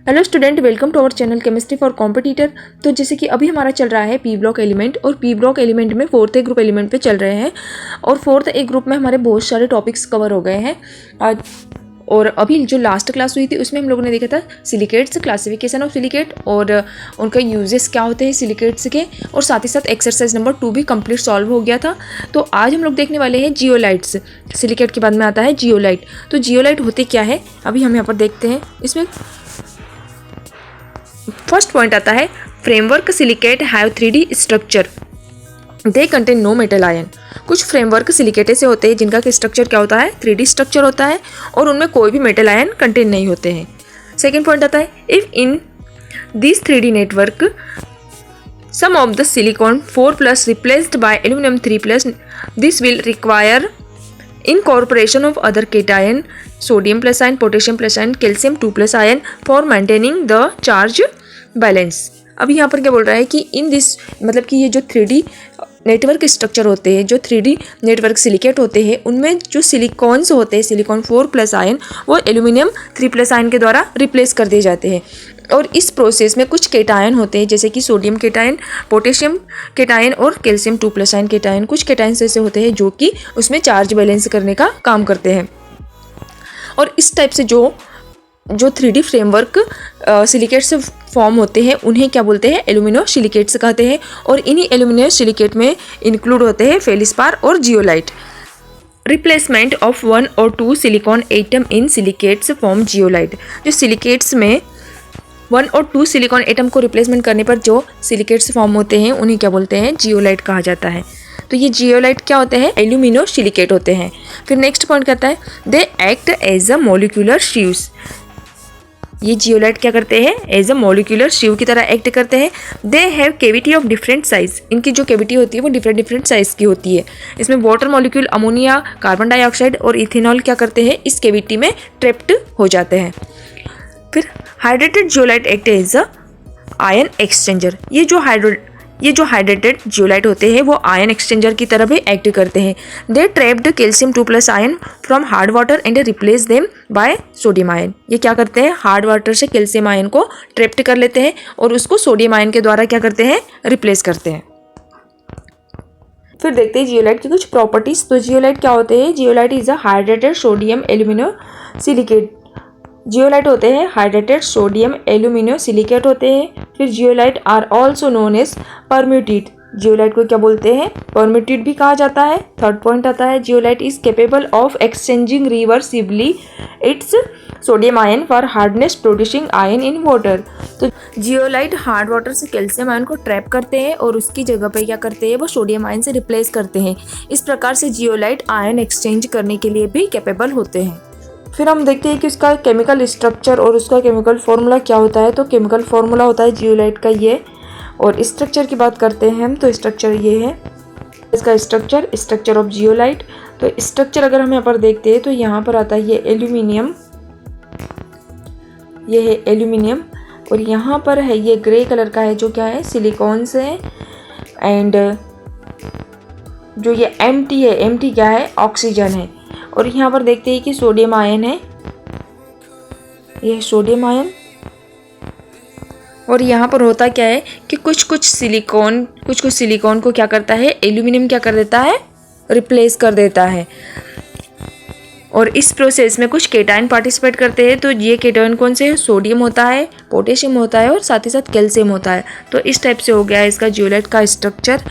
Hello student, welcome to our channel chemistry for competitor. तो जैसे कि अभी हमारा चल रहा है पी ब्लॉक एलिमेंट, और पी ब्लॉक एलिमेंट में फोर्थ ए ग्रुप एलिमेंट पे चल रहे हैं। और फोर्थ ए ग्रुप में हमारे बहुत सारे टॉपिक्स कवर हो गए हैं आज। और अभी जो लास्ट क्लास हुई थी उसमें हम लोगों ने देखा था सिलिकेट्स, क्लासिफिकेशन ऑफ सिलिकेट और उनका यूजेस क्या होते हैं सिलिकेट्स के, और साथ ही साथ एक्सरसाइज नंबर 2 भी कंप्लीट सॉल्व हो गया था। तो आज हम लोग देखने वाले हैं जियोलाइट्स। सिलिकेट के बाद में आता है जियोलाइट। तो जियोलाइट होते क्या है अभी हम यहाँ पर देखते हैं। इसमें फर्स्ट पॉइंट आता है framework silicate have 3D structure, they contain no metal ion. कुछ फ्रेमवर्क सिलिकेट ऐसे होते हैं जिनका स्ट्रक्चर क्या होता है, 3D स्ट्रक्चर होता है और उनमें कोई भी मेटल आयन कंटेन नहीं होते हैं। सेकेंड पॉइंट आता है if in this 3D network some of the silicon 4+ replaced by aluminium 3+, this will require incorporation of other cation, sodium plus ion, potassium plus ion, calcium 2+ ion for maintaining the charge balance। अभी यहाँ पर क्या बोल रहा है कि in this मतलब कि ये जो 3D नेटवर्क स्ट्रक्चर होते हैं, जो 3D नेटवर्क सिलिकेट होते हैं, उनमें जो सिलिकॉन्स होते हैं, सिलिकॉन 4+ आयन, वो एल्यूमिनियम 3+ आयन के द्वारा रिप्लेस कर दिए जाते हैं। और इस प्रोसेस में कुछ केटायन होते हैं जैसे कि सोडियम केटायन, पोटेशियम केटायन और कैल्शियम 2+ आयन केटायन। कुछ केटायन ऐसे होते हैं जो कि उसमें चार्ज बैलेंस करने का काम करते हैं। और इस टाइप से जो 3D फ्रेमवर्क सिलिकेट से फॉर्म होते हैं उन्हें क्या बोलते हैं, एल्यूमिनो सिलिकेट्स कहते हैं। और इन्हीं एल्यूमिनो सिलिकेट में इंक्लूड होते हैं फेलिस्पार और जियोलाइट। रिप्लेसमेंट ऑफ 1 और 2 silicon atom in silicates form zeolite. जो सिलिकेट्स में 1 और 2 सिलिकॉन एटम को रिप्लेसमेंट करने पर जो सिलिकेट्स फॉर्म होते हैं उन्हें क्या बोलते हैं, जियोलाइट कहा जाता है। तो ये जियोलाइट क्या होते हैं, एल्यूमिनो सिलिकेट होते हैं। फिर नेक्स्ट पॉइंट कहता है they act as a molecular sieves. ये जियोलाइट क्या करते हैं, एज अ मॉलिक्यूलर शीव की तरह एक्ट करते हैं। They have cavity of different size. इनकी जो केविटी होती है वो डिफरेंट साइज की होती है। इसमें water molecule, ammonia, carbon dioxide और इथेनॉल क्या करते हैं, इस केविटी में ट्रैप्ड हो जाते हैं। फिर hydrated zeolite act as a ion exchanger. ये जो हाइड्रेटेड जियोलाइट होते हैं वो आयन एक्सचेंजर की तरह भी एक्ट करते हैं। They trapped calcium 2+ ion from hard water and replace them by sodium ion. ये क्या करते हैं, हार्ड वाटर से कैल्शियम आयन को ट्रैप्ड कर लेते हैं और उसको सोडियम आयन के द्वारा क्या करते हैं, रिप्लेस करते हैं। फिर देखते हैं जियोलाइट की कुछ प्रॉपर्टीज। तो जियोलाइट क्या होते हैं, zeolite is a hydrated sodium alumino silicate. Zeolite होते हैं हाइड्रेटेड सोडियम एल्यूमिनो सिलिकेट होते हैं। फिर zeolite are also known as permutit. Zeolite को क्या बोलते हैं, परम्यूटेट भी कहा जाता है। थर्ड पॉइंट आता है zeolite is capable of exchanging reversibly it's sodium ion for hardness producing ion in water. तो जियोलाइट हार्ड वाटर से कैल्शियम आयन को ट्रैप करते हैं और उसकी जगह पे क्या करते हैं, वो सोडियम आयन से रिप्लेस करते हैं। इस प्रकार से जियोलाइट आयन एक्सचेंज करने के लिए भी कैपेबल होते हैं। फिर हम देखते हैं कि उसका केमिकल स्ट्रक्चर और उसका केमिकल फार्मूला क्या होता है। तो केमिकल फार्मूला होता है जियोलाइट का ये, और स्ट्रक्चर की बात करते हैं हम तो स्ट्रक्चर ये है इसका स्ट्रक्चर ऑफ जियोलाइट। तो स्ट्रक्चर अगर हम यहाँ पर देखते हैं तो यहाँ पर आता है ये एल्यूमिनियम, ये है एल्यूमिनियम, और यहाँ पर है ये ग्रे कलर का है जो क्या है, सिलिकॉन से है। एंड जो ये एम्प्टी है, एम्प्टी क्या है, ऑक्सीजन है। और यहाँ पर देखते हैं कि सोडियम आयन है, ये सोडियम आयन। और यहाँ पर होता क्या है कि कुछ सिलिकॉन को क्या करता है, एल्यूमिनियम क्या कर देता है, रिप्लेस कर देता है। और इस प्रोसेस में कुछ केटायन पार्टिसिपेट करते हैं। तो ये केटायन कौन से है, सोडियम होता है, पोटेशियम होता है और साथ ही साथ कैल्शियम होता है। तो इस टाइप से हो गया है इसका जियोलाइट का स्ट्रक्चर।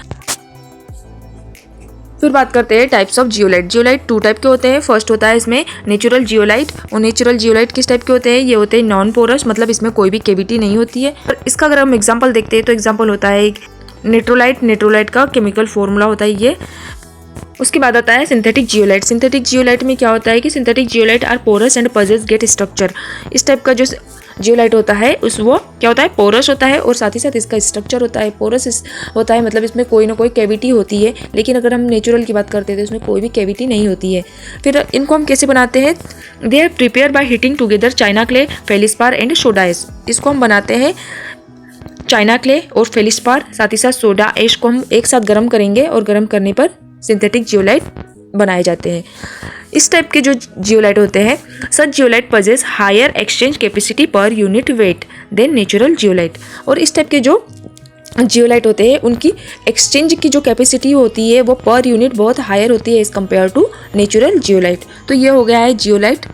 फिर बात करते हैं types of zeolite. Zeolite 2 type के होते हैं। फर्स्ट होता है इसमें नेचुरल जियोलाइट। और नेचुरल जियोलाइट किस टाइप के होते हैं, ये होते हैं नॉन पोरस, मतलब इसमें कोई भी केविटी नहीं होती है। और इसका अगर हम एग्जांपल देखते हैं तो एग्जांपल होता है एक नेट्रोलाइट। नेट्रोलाइट का केमिकल फॉर्मूला होता है ये। उसके बाद आता है सिंथेटिक जियोलाइट। सिंथेटिक जियोलाइट में क्या होता है कि synthetic zeolite are porous and possess gate structure. इस टाइप का जो जियोलाइट होता है वो क्या होता है, पोरस होता है और साथ ही साथ इसका स्ट्रक्चर होता है पोरस होता है, मतलब इसमें कोई ना कोई कैविटी होती है। लेकिन अगर हम नेचुरल की बात करते हैं तो इसमें कोई भी कैविटी नहीं होती है। फिर इनको हम कैसे बनाते हैं, they are prepare by heating together china clay, felspar and soda ash. इसको हम बनाते हैं चाइना क्ले और फेलिस्पार, साथ ही साथ सोडा ऐश को हम एक साथ गर्म करेंगे और गर्म करने पर सिंथेटिक जियोलाइट बनाए जाते हैं। इस टाइप के जो जियोलाइट होते हैं, such zeolite possess higher exchange capacity per unit weight than natural zeolite. और इस टाइप के जो जियोलाइट होते हैं उनकी एक्सचेंज की जो कैपेसिटी होती है वो पर यूनिट बहुत हायर होती है as compare to natural zeolite. तो ये हो गया है जियोलाइट